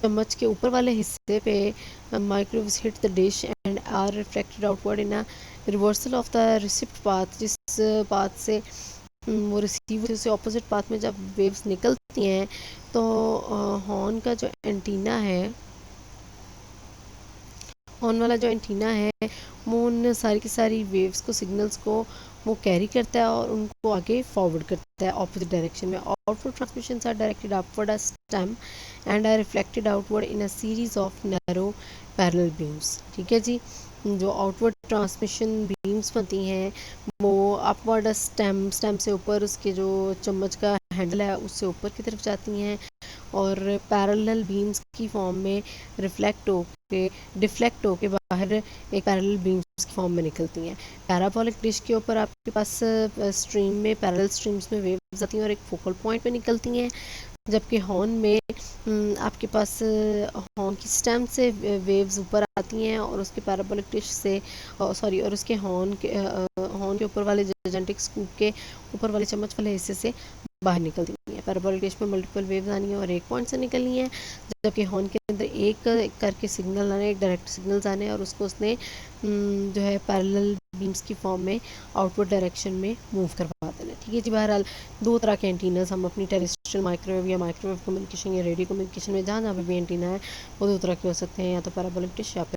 चम्मच के ऊपर वाले हिस्से पे microwaves hit the dish and are reflected outward in a reversal of the receipt path, जिस पाथ से वो रिसीव से ऑपोजिट पाथ में जब वेव्स निकलती हैं तो हॉर्न का जो एंटीना है, हॉर्न वाला जो एंटीना है वो उन सारी की सारी वेव्स को, सिग्नल्स को वो कैरी करता है और उनको आगे फॉरवर्ड करता है ऑपोजिट डायरेक्शन में। Outward transmissions are directed upward as stem and are reflected outward in a series of narrow parallel beams, ठीक है जी। जो आउटवर्ड ट्रांसमिशन बीम्स बनती हैं वो अपवर्ड स्टेम से ऊपर उसके जो चम्मच का हैंडल है उससे ऊपर की तरफ जाती हैं और पैरेलल बीम्स की फॉर्म में डिफ्लेक्ट होके बाहर एक पैरेलल बीम्स की फॉर्म में निकलती हैं। पैराबोलिक डिश के ऊपर आपके पास स्ट्रीम में पैरेलल स्ट्रीम्स में वेव्स आती हैं और एक फोकल पॉइंट पे निकलती हैं, जबकि हॉर्न में आपके पास हॉर्न की स्टेम से वेव्स ऊपर आती हैं और उसके पैराबोलिक डिश से और उसके हॉर्न के ऊपर वाले जायजेंटिक स्कूप के ऊपर वाले चम्मच वाले हिस्से से बाहर निकलती है। पैराबोलिक डिश में मल्टीपल वेव्स आनी है और एक पॉइंट से निकलनी है, जबकि हॉर्न के अंदर एक करके सिग्नल आने, एक डायरेक्ट सिग्नल्स आने और उसको उसने जो है पैरेलल बीम्स की फॉर्म में आउटवर्ड डायरेक्शन में मूव करवा देना, ठीक है जी। बहरहाल दो तरह के एंटीनास हम अपनी टेरेस्ट्रियल माइक्रोवेव या माइक्रोवेव कम्युनिकेशन या रेडियो कम्युनिकेशन में जहाँ जहाँ पे भी एंटीना है वो दो तरह के हो सकते हैं, या तो पैराबोलिक डिश या फिर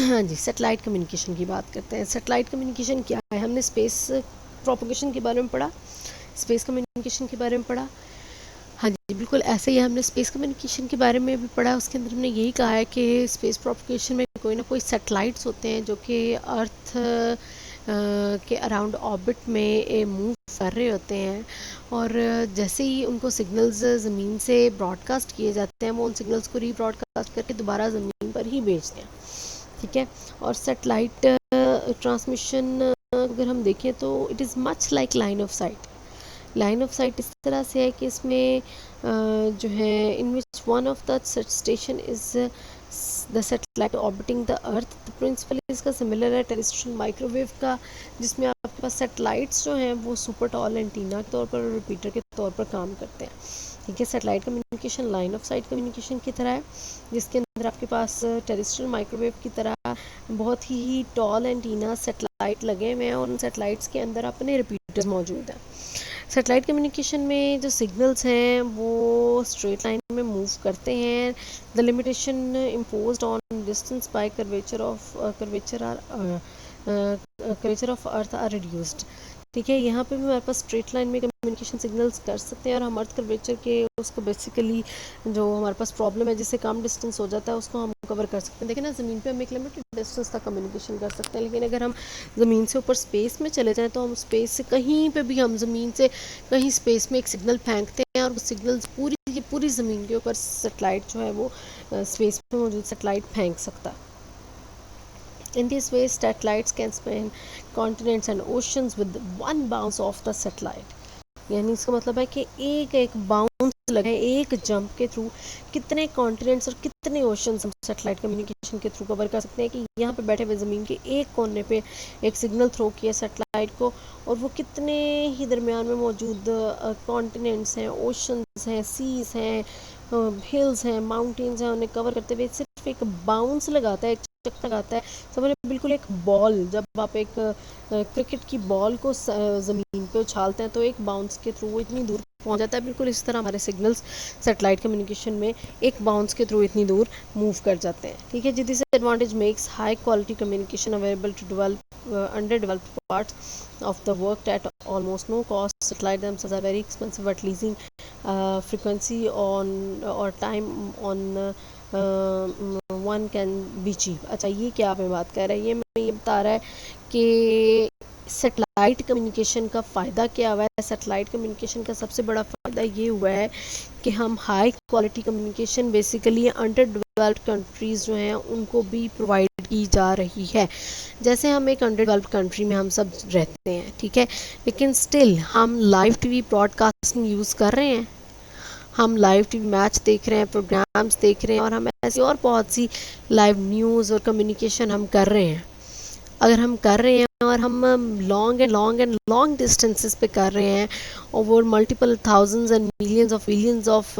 हाँ जी। सेटेलाइट कम्युनिकेशन की बात करते हैं। सेटेलाइट कम्युनिकेशन क्या है, हमने स्पेस प्रोपोगेशन के बारे में पढ़ा। स्पेस कम्युनिकेशन के बारे में पढ़ा। हाँ जी, बिल्कुल ऐसे ही हमने स्पेस कम्युनिकेशन के बारे में भी पढ़ा। उसके अंदर हमने यही कहा है कि स्पेस प्रोपगेशन में कोई ना कोई सैटेलाइट्स होते हैं जो कि अर्थ के अराउंड ऑर्बिट में मूव कर रहे होते हैं, और जैसे ही उनको सिग्नल्स ज़मीन से ब्रॉडकास्ट किए जाते हैं, वो उन सिग्नल्स को रीब्रॉडकास्ट करके दोबारा ज़मीन पर ही भेजते हैं। ठीक है, और सैटेलाइट ट्रांसमिशन अगर हम देखें तो it is much like line of sight. Line of sight इस तरह से है कि इसमें जो है in which one of the such station is the satellite orbiting the earth. The principle इसका सिमिलर है टेरेस्ट्रियल माइक्रोवेव का, जिसमें आपके पास सैटेलाइट्स जो हैं वो सुपर टॉल एंटीना के तौर पर और रिपीटर के तौर पर काम करते हैं। ठीक है, satellite communication line of site communication की तरह है, जिसके अंदर आपके पास टेरेस्ट्रियल माइक्रोवेव की तरह बहुत ही टॉल एंटीना सैटेलाइट लगे हुए हैं, और उन सैटेलाइट्स के अंदर अपने रिपीटर्स मौजूद हैं। सैटेलाइट कम्युनिकेशन में जो सिग्नल्स हैं वो स्ट्रेट लाइन में मूव करते हैं। The limitation imposed on distance by curvature of earth are reduced. ठीक है, यहाँ पे भी हमारे पास स्ट्रेट लाइन में कम्युनिकेशन सिग्नल्स कर सकते हैं, और हम अर्थ कर्वेचर के उसको बेसिकली जो हमारे पास प्रॉब्लम है जिससे कम डिस्टेंस हो जाता है उसको हम कवर कर सकते हैं। देखिए ना, ज़मीन पे हम एक लिमिटेड डिस्टेंस तक कम्युनिकेशन कर सकते हैं, लेकिन अगर हम ज़मीन से ऊपर स्पेस में चले जाएं तो हम स्पेस से कहीं पे भी हम ज़मीन से कहीं स्पेस में एक सिग्नल फेंकते हैं, और वो सिग्नल्स पूरी ज़मीन के ऊपर सैटेलाइट जो है वो स्पेस में मौजूद सैटेलाइट फेंक सकता है। In this way, satellites can span continents and oceans with one bounce of the satellite. यानी इसका मतलब है कि एक बाउंस लगे, एक जंप के थ्रू कितने कॉन्टिनेंट्स और कितने ओशंस हम सैटेलाइट कम्युनिकेशन के थ्रू कवर कर सकते हैं, कि यहाँ पे बैठे हुए ज़मीन के एक कोने पे एक सिग्नल थ्रो किया सैटेलाइट को, और वो कितने ही दरमियान में मौजूद कॉन्टिनेंट्स हैं, ओशंस हैं, सीज हैं, हिल्स हैं, माउंटेन्स हैं, उन्हें कवर करते हुए सिर्फ एक बाउंस लगाता है, एक चक्कर लगाता है। समझ बिल्कुल एक बॉल, जब आप एक क्रिकेट की बॉल को ज़मीन पे उछालते हैं तो एक बाउंस के थ्रू वो इतनी दूर पहुंच जाता है। बिल्कुल इस तरह हमारे सिग्नल्स सैटेलाइट कम्युनिकेशन में एक बाउंस के थ्रू इतनी दूर मूव कर जाते हैं। ठीक है जी, this advantage makes high quality communication available to develop under developed parts of the worked at almost no cost. Satellite themselves are very expensive, but leasing frequency on or time on one can be cheap. अच्छा, ये क्या हमें बात कर रहा है, ये बता रहा है कि सैटेलाइट कम्युनिकेशन का फ़ायदा क्या हुआ है। सैटेलाइट कम्युनिकेशन का सबसे बड़ा फ़ायदा ये हुआ है कि हम high quality communication basically under developed countries जो हैं उनको भी प्रोवाइड की जा रही है। जैसे हम एक अंडर डेवलप्ड कंट्री में हम सब रहते हैं, ठीक है, लेकिन स्टिल हम लाइव टीवी ब्रॉडकास्टिंग यूज़ कर रहे हैं, हम लाइव टीवी मैच देख रहे हैं, प्रोग्राम्स देख रहे हैं, और हम ऐसी और बहुत सी लाइव न्यूज़ और कम्युनिकेशन हम कर रहे हैं। अगर हम कर रहे हैं और हम लॉन्ग डिस्टेंसेस पे कर रहे हैं, over multiple thousands and millions of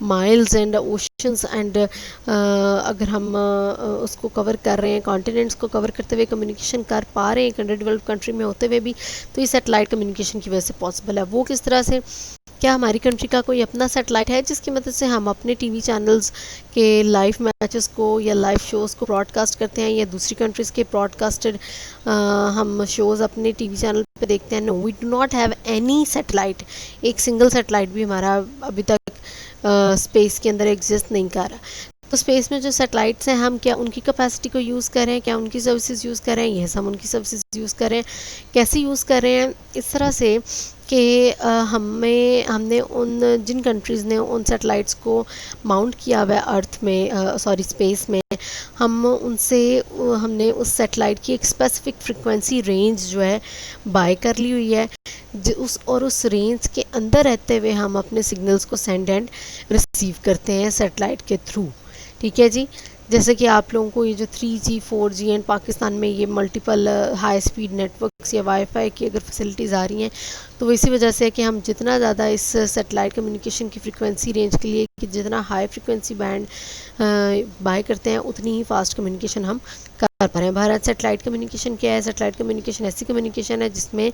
miles and oceans and अगर हम उसको कवर कर रहे हैं, कॉन्टिनेंट्स को कवर करते हुए कम्युनिकेशन कर पा रहे हैं एक अंडर डेवलप्ड कंट्री में होते हुए भी, तो ये सैटेलाइट कम्युनिकेशन की वजह से पॉसिबल है। वो किस तरह से? क्या हमारी कंट्री का कोई अपना सैटेलाइट है जिसकी मदद से हम अपने टीवी चैनल्स के लाइव मैचेस को या लाइव शोज़ को ब्रॉडकास्ट करते हैं, या दूसरी कंट्रीज़ के ब्रॉडकास्टेड हम शोज़ अपने टीवी चैनल पे देखते हैं? No, we do not have any satellite. एक सिंगल सैटेलाइट भी हमारा अभी तक स्पेस के अंदर एग्जिस्ट नहीं कर रहा। तो स्पेस में जो सैटेलाइट्स हैं, हम क्या उनकी कैपेसिटी को यूज़ कर रहे हैं, क्या उनकी सर्विसेज यूज़ कर रहे हैं? यस, हम उनकी सर्विसेज यूज़ कर रहे हैं। कैसे यूज़ कर रहे हैं? इस तरह से कि हमने उन जिन कंट्रीज़ ने उन सैटेलाइट्स को माउंट किया हुआ है अर्थ में, स्पेस में, हमने उस सैटेलाइट की एक स्पेसिफिक फ्रिक्वेंसी रेंज जो है बाय कर ली हुई है, उस रेंज के अंदर रहते हुए हम अपने सिग्नल्स को सेंड एंड रिसीव करते हैं सैटेलाइट के थ्रू। ठीक है जी, जैसे कि आप लोगों को ये जो 3G 4G एंड पाकिस्तान में ये मल्टीपल हाई स्पीड नेटवर्क्स या वाईफाई की अगर फैसिलिटीज़ आ रही हैं, तो इसी वजह से है कि हम जितना ज़्यादा इस सैटेलाइट कम्युनिकेशन की फ्रीक्वेंसी रेंज के लिए कि जितना हाई फ्रीक्वेंसी बैंड बाय करते हैं, उतनी ही फास्ट कम्युनिकेशन हम कर पा रहे हैं। भारत सैटेलाइट कम्युनिकेशन क्या है? सैटेलाइट कम्युनिकेशन ऐसी कम्युनिकेशन है जिसमें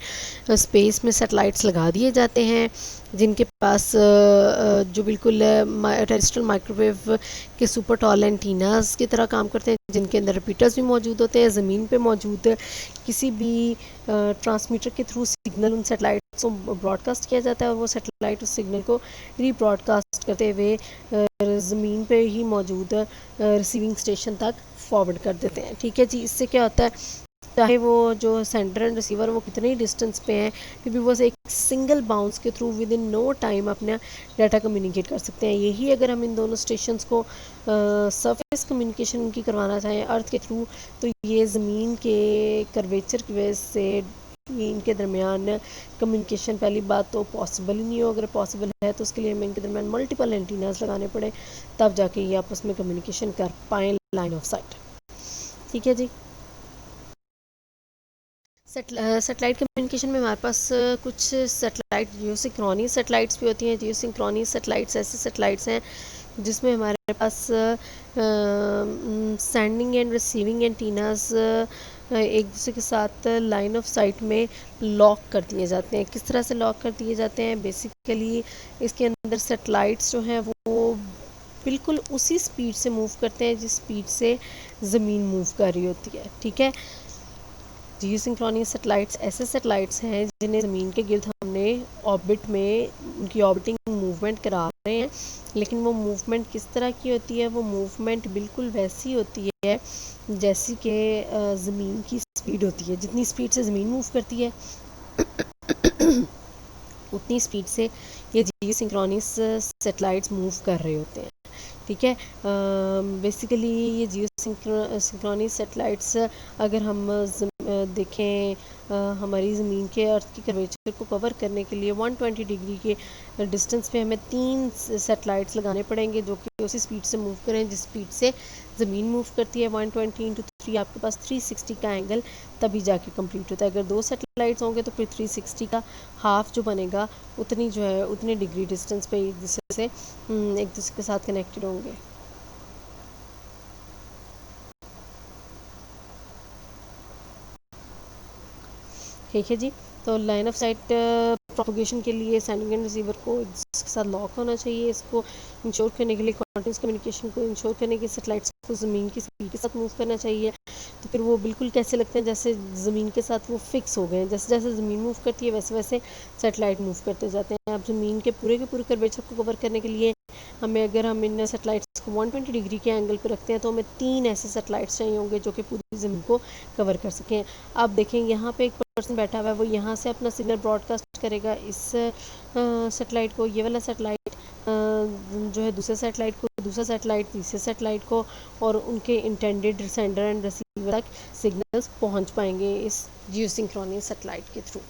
स्पेस में सैटेलाइट्स लगा दिए जाते हैं, जिनके पास जो बिल्कुल टेरेस्ट्रियल माइक्रोवेव के सुपर टॉल एंटीनास की तरह काम करते हैं, जिनके अंदर रिपीटर्स भी मौजूद होते हैं, ज़मीन पे मौजूद किसी भी ट्रांसमीटर के थ्रू सिग्नल उन सैटेलाइट्स को ब्रॉडकास्ट किया जाता है और वो सैटेलाइट उस सिग्नल को रीब्रॉडकास्ट करते हुए ज़मीन पे ही मौजूद रिसीविंग स्टेशन तक फॉरवर्ड कर देते हैं। ठीक है जी, इससे क्या होता है, चाहे वो जो सेंडर एंड रिसीवर वो कितने ही डिस्टेंस पे हैं, फिर भी वो एक सिंगल बाउंस के through within no time अपना डाटा कम्युनिकेट कर सकते हैं। यही अगर हम इन दोनों स्टेशंस को सरफेस कम्युनिकेशन की करवाना चाहें अर्थ के थ्रू, तो ये ज़मीन के कर्वेचर की वजह से ये इनके दरमियान कम्युनिकेशन पहली बात तो पॉसिबल ही नहीं हो। अगर पॉसिबल है तो उसके लिए हमें इनके दरमियान मल्टीपल एंटीनास लगाने पड़े, तब जाके ये आपस में कम्युनिकेशन कर पाएँ लाइन ऑफ साइट। ठीक है जी। सेटेलाइट कम्युनिकेशन में हमारे पास कुछ सेटेलाइट जियोसिंक्रोनस सेटेलाइट्स भी होती हैं। जियोसिंक्रोनस सेटेलाइट्स ऐसे सेटेलाइट्स हैं जिसमें हमारे पास सेंडिंग एंड रिसीविंग एंटीनास एक दूसरे के साथ लाइन ऑफ साइट में लॉक कर दिए जाते हैं। किस तरह से लॉक कर दिए जाते हैं, बेसिकली इसके अंदर सेटेलाइट्स जो हैं वो बिल्कुल उसी स्पीड से मूव करते हैं जिस स्पीड से ज़मीन मूव कर रही होती है। ठीक है, जियोसिंक्रोनस सेटेलाइट्स ऐसे सेटेलाइट्स हैं जिन्हें ज़मीन के गिर्द हमने ऑर्बिट में उनकी ऑर्बिटिंग मूवमेंट करा रहे हैं, लेकिन वो मूवमेंट किस तरह की होती है, वो मूवमेंट बिल्कुल वैसी होती है जैसी कि ज़मीन की स्पीड होती है। जितनी स्पीड से ज़मीन मूव करती है उतनी स्पीड से ये जियोसिंक्रोनस सेटेलाइट्स मूव कर रहे होते हैं। ठीक है, बेसिकली ये जियोसिंक्रोनस सेटेलाइट्स अगर हम देखें हमारी ज़मीन के अर्थ की कर्वेचर को कवर करने के लिए 120 डिग्री के डिस्टेंस पे हमें 3 सेटेलाइट्स लगाने पड़ेंगे जो कि उसी स्पीड से मूव करें जिस स्पीड से ज़मीन मूव करती है। 120 इंटू 3 आपके पास 360 का एंगल तभी जाके कंप्लीट होता है। अगर 2 सेटेलाइट्स होंगे तो फिर 360 का हाफ जो बनेगा उतनी जो है उतने डिग्री डिस्टेंस पे एक दूसरे के साथ कनेक्टेड होंगे। ठीक है जी, तो लाइन ऑफ साइट प्रोपगेशन के लिए सेंडिंग एंड रिसीवर को इसके साथ लॉक होना चाहिए। इसको इंश्योर करने के लिए कॉन्टिन्यूस कम्युनिकेशन को इंश्योर करने के सेटेलाइट्स को ज़मीन की स्पीड के साथ मूव करना चाहिए। तो फिर वो बिल्कुल कैसे लगते हैं जैसे ज़मीन के साथ वो फिक्स हो गए हैं। जैसे जैसे ज़मीन मूव करती है वैसे वैसे सेटेलाइट मूव करते जाते हैं। अब ज़मीन के पूरे कर्वेचर को कवर करने के लिए हमें अगर हम इन सेटेलाइट्स को 120 डिग्री के एंगल पर रखते हैं तो हमें 3 ऐसे सेटेलाइट्स चाहिए होंगे जो कि पूरी ज़मीन को कवर कर सकें। आप देखें यहाँ पे एक पर्सन बैठा हुआ है, वो यहाँ से अपना सिग्नल ब्रॉडकास्ट करेगा इस सेटेलाइट को, ये वाला सेटेलाइट जो है दूसरे सेटेलाइट को, दूसरा सेटेलाइट तीसरे सेटेलाइट को, और उनके इंटेंडेड सेंडर एंड रिसीवर तक सिग्नल्स पहुँच पाएंगे इस जियोसिंक्रोनस सेटेलाइट के थ्रू।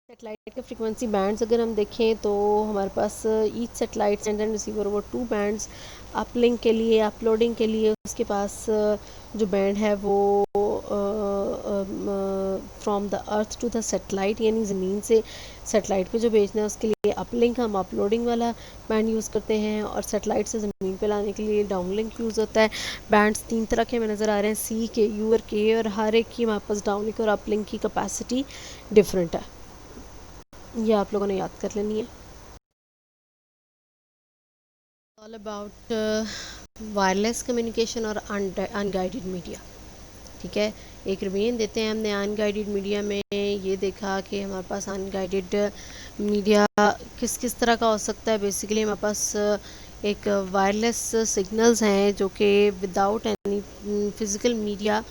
सेटेलाइट के फ्रीक्वेंसी बैंड्स अगर हम देखें तो हमारे पास each satellite sender and receiver वो 2 बैंड्स अपलिंक के लिए, अपलोडिंग के लिए उसके पास जो बैंड है वो from the earth to the satellite, यानी ज़मीन से सेटेलाइट पे जो भेजना है उसके लिए अपलिंक, हम अपलोडिंग वाला बैंड यूज़ करते हैं, और सेटेलाइट से ज़मीन पे लाने के लिए डाउनलिंक यूज़ होता है। बैंड्स 3 तरह के हमें नज़र आ रहे हैं, सी के, यू और के, और हर एक की हमारे पास डाउनलिंक और अपलिंक की कैपेसिटी डिफरेंट है। ये आप लोगों ने याद कर लेनी है। ऑल अबाउट वायरलेस कम्युनिकेशन और अनगाइडेड मीडिया। ठीक है, एक रिवीजन देते हैं। हमने अनगाइडेड मीडिया में ये देखा कि हमारे पास अनगाइडेड मीडिया किस किस तरह का हो सकता है। बेसिकली हमारे पास एक वायरलेस सिग्नल्स हैं जो कि without any physical media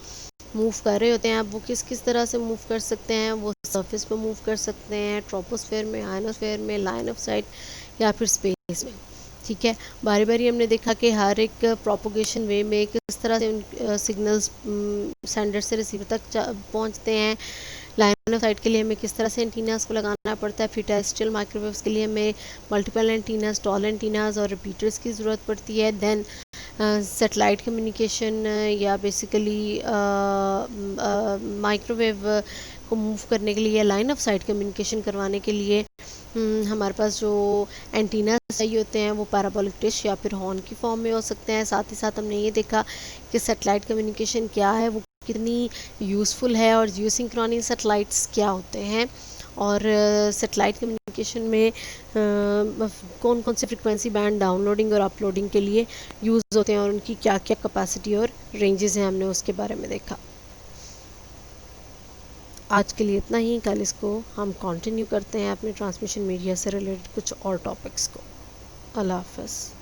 move कर रहे होते हैं। अब वो किस किस तरह से मूव कर सकते हैं, वो सरफेस पे मूव कर सकते हैं, ट्रोपोस्फेयर में, आयनोस्फेयर में, लाइन ऑफ साइट, या फिर स्पेस में। ठीक है, बारी बारी हमने देखा कि हर एक प्रोपोगेशन वे में किस तरह से उन सिग्नल्स सेंडर से रिसीवर तक पहुंचते हैं। लाइन ऑफ साइट के लिए हमें किस तरह से एंटीनास को लगाना पड़ता है। फिर टेरेस्ट्रियल माइक्रोवेव्स के लिए हमें मल्टीपल एंटीनास, टॉल एंटीनास और रिपीटर्स की ज़रूरत पड़ती है। देन सेटेलाइट कम्युनिकेशन या बेसिकली माइक्रोवेव को मूव करने के लिए या लाइन ऑफ साइट कम्युनिकेशन करवाने के लिए हमारे पास जो एंटीना चाहिए होते हैं वो पैराबोलिक डिश या फिर हॉर्न की फॉर्म में हो सकते हैं। साथ ही साथ हमने ये देखा कि सेटेलाइट कम्युनिकेशन क्या है, वो कितनी यूज़फुल है, और जियोसिंक्रोनस सेटेलाइट्स क्या होते हैं, और सेटेलाइट कम्युनिकेशन में कौन कौन से फ्रिक्वेंसी बैंड डाउनलोडिंग और अपलोडिंग के लिए यूज़ होते हैं और उनकी क्या क्या कैपेसिटी और रेंजेस हैं, हमने उसके बारे में देखा। आज के लिए इतना ही। कल इसको हम कंटिन्यू करते हैं अपने ट्रांसमिशन मीडिया से रिलेटेड कुछ और टॉपिक्स को। अल्लाह हाफ़िज़।